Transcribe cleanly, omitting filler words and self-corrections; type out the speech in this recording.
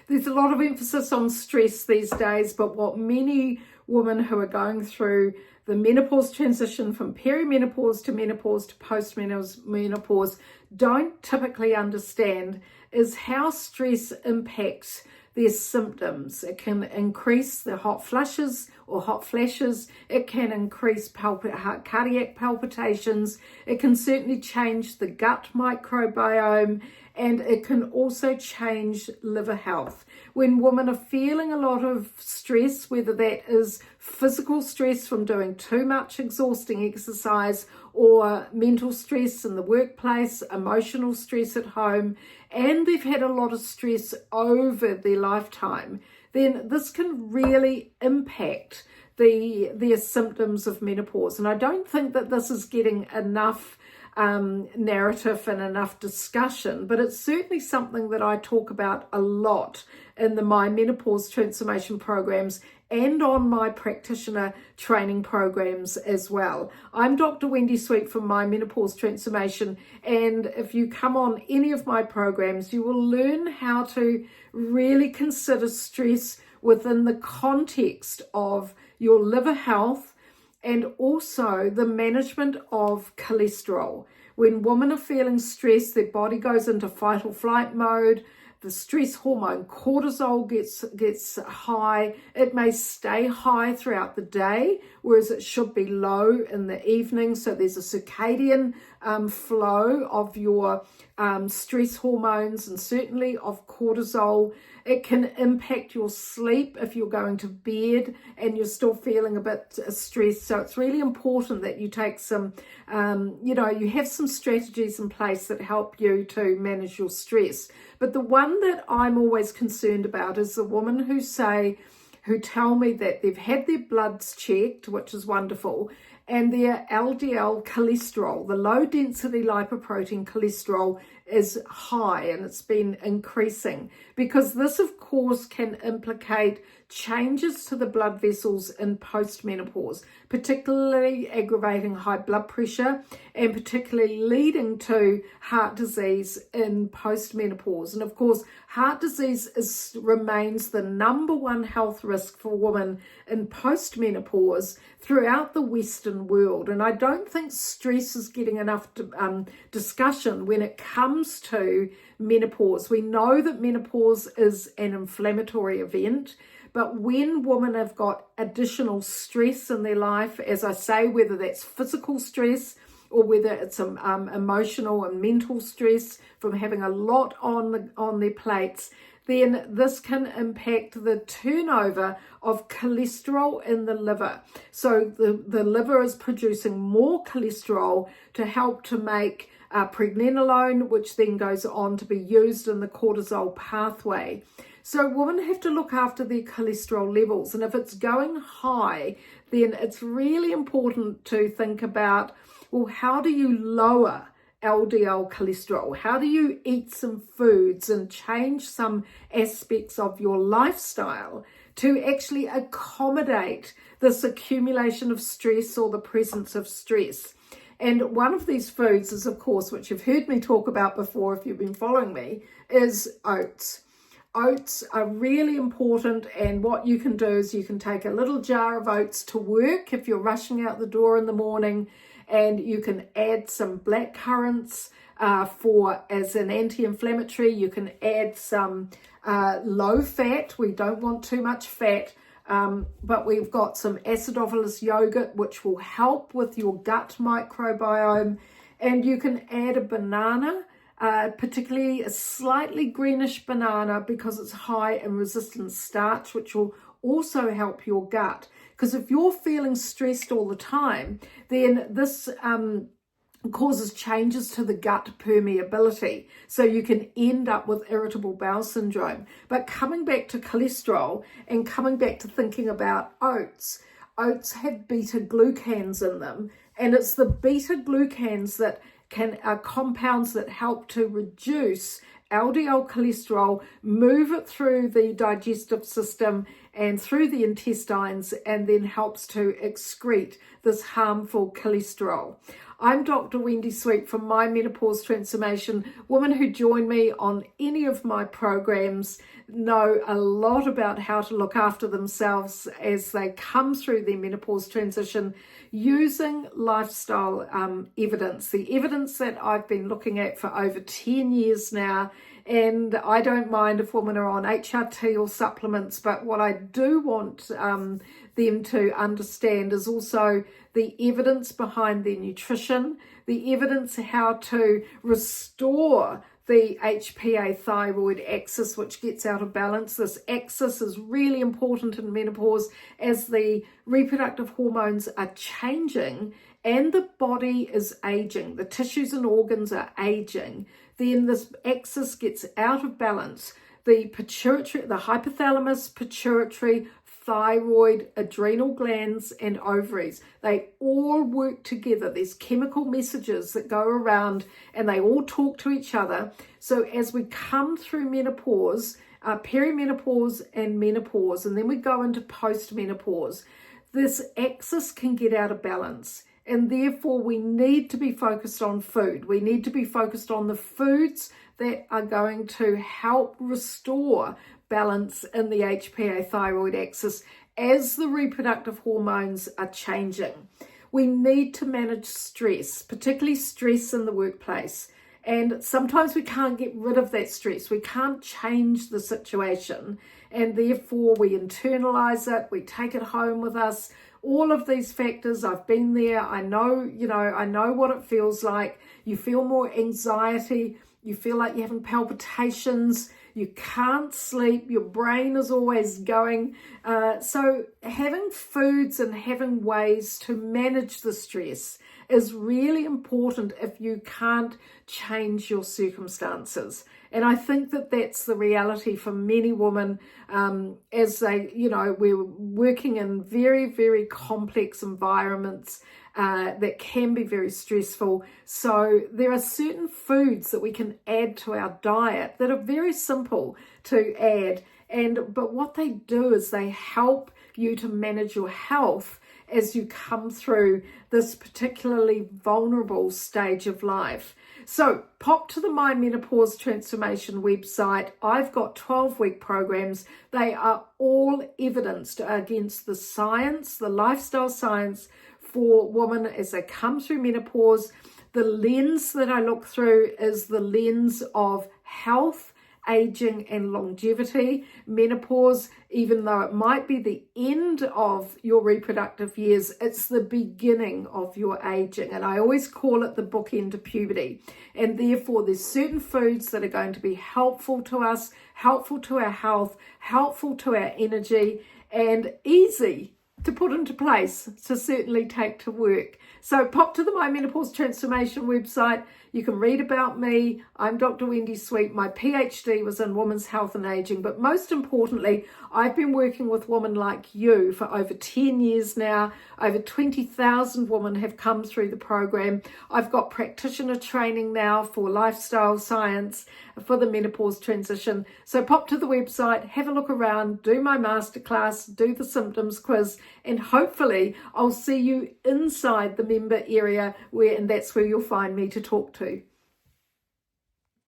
there's a lot of emphasis on stress these days, but what many women who are going through the menopause transition from perimenopause to menopause to post-menopause don't typically understand is how stress impacts their symptoms. It can increase the hot flushes or hot flashes. It can increase cardiac palpitations. It can certainly change the gut microbiome, and it can also change liver health. When women are feeling a lot of stress, whether that is physical stress from doing too much exhausting exercise, or mental stress in the workplace, emotional stress at home, and they've had a lot of stress over their lifetime, then this can really impact their symptoms of menopause. And I don't think that this is getting enough narrative and enough discussion, but it's certainly something that I talk about a lot in my menopause transformation programs and on my practitioner training programs as well. I'm Dr. Wendy Sweet from My Menopause Transformation, and if you come on any of my programs, you will learn how to really consider stress within the context of your liver health and also the management of cholesterol. When women are feeling stressed, their body goes into fight or flight mode. The stress hormone cortisol gets high. It may stay high throughout the day, whereas it should be low in the evening. So there's a circadian flow of your stress hormones and certainly of cortisol. It can impact your sleep if you're going to bed and you're still feeling a bit stressed. So it's really important that you take some, you have some strategies in place that help you to manage your stress. But the one that I'm always concerned about is the women who tell me that they've had their bloods checked, which is wonderful, and their LDL cholesterol, the low density lipoprotein cholesterol, is high and it's been increasing, because this of course can implicate changes to the blood vessels in postmenopause, particularly aggravating high blood pressure and particularly leading to heart disease in postmenopause. And of course, heart disease remains the #1 health risk for women in postmenopause throughout the Western world. And I don't think stress is getting enough discussion when it comes to menopause. We know that menopause is an inflammatory event, but when women have got additional stress in their life, as I say, whether that's physical stress or whether it's emotional and mental stress from having a lot on their plates, then this can impact the turnover of cholesterol in the liver. So the liver is producing more cholesterol to help to make pregnenolone, which then goes on to be used in the cortisol pathway. So women have to look after their cholesterol levels, and if it's going high, then it's really important to think about, well, how do you lower LDL cholesterol? How do you eat some foods and change some aspects of your lifestyle to actually accommodate this accumulation of stress or the presence of stress? And one of these foods is, of course, which you've heard me talk about before if you've been following me, is oats. Oats are really important, and what you can do is you can take a little jar of oats to work if you're rushing out the door in the morning, and you can add some black currants as an anti-inflammatory. You can add some low fat. We don't want too much fat, but we've got some acidophilus yogurt, which will help with your gut microbiome. And you can add a banana, particularly a slightly greenish banana, because it's high in resistant starch, which will also help your gut. Because if you're feeling stressed all the time, then this causes changes to the gut permeability. So you can end up with irritable bowel syndrome. But coming back to cholesterol and coming back to thinking about oats, oats have beta-glucans in them, and it's the beta-glucans that are compounds that help to reduce LDL cholesterol, move it through the digestive system and through the intestines, and then helps to excrete this harmful cholesterol. I'm Dr. Wendy Sweet from My Menopause Transformation. Women who join me on any of my programs know a lot about how to look after themselves as they come through their menopause transition using lifestyle evidence. The evidence that I've been looking at for over 10 years now. And I don't mind if women are on HRT or supplements, but what I do want them to understand is also the evidence behind their nutrition, the evidence how to restore the HPA thyroid axis, which gets out of balance. This axis is really important in menopause as the reproductive hormones are changing and the body is aging. The tissues and organs are aging. Then this axis gets out of balance. The pituitary, the hypothalamus, pituitary, thyroid, adrenal glands, and ovaries, they all work together. There's chemical messages that go around and they all talk to each other. So as we come through menopause, perimenopause and menopause, and then we go into post-menopause, this axis can get out of balance. And therefore we need to be focused on food. We need to be focused on the foods that are going to help restore balance in the HPA thyroid axis as the reproductive hormones are changing. We need to manage stress, particularly stress in the workplace. And sometimes we can't get rid of that stress. We can't change the situation. And therefore we internalize it, we take it home with us. All of these factors, I've been there. I know what it feels like. You feel more anxiety. You feel like you're having palpitations. You can't sleep. Your brain is always going. So having foods and having ways to manage the stress is really important if you can't change your circumstances. And I think that that's the reality for many women as they, we're working in very, very complex environments that can be very stressful. So there are certain foods that we can add to our diet that are very simple to add. But what they do is they help you to manage your health as you come through this particularly vulnerable stage of life. So pop to the My Menopause Transformation website. I've got 12-week programs. They are all evidenced against the science, the lifestyle science for women as they come through menopause. The lens that I look through is the lens of health, aging and longevity. Menopause, even though it might be the end of your reproductive years, it's the beginning of your aging. And I always call it the bookend to puberty. And therefore there's certain foods that are going to be helpful to us, helpful to our health, helpful to our energy, and easy to put into place, to certainly take to work. So pop to the My Menopause Transformation website. You can read about me. I'm Dr. Wendy Sweet. My PhD was in women's health and aging, but most importantly, I've been working with women like you for over 10 years now. Over 20,000 women have come through the program. I've got practitioner training now for lifestyle science for the menopause transition. So pop to the website, have a look around, do my masterclass, do the symptoms quiz, and hopefully I'll see you inside the member area and that's where you'll find me to talk to.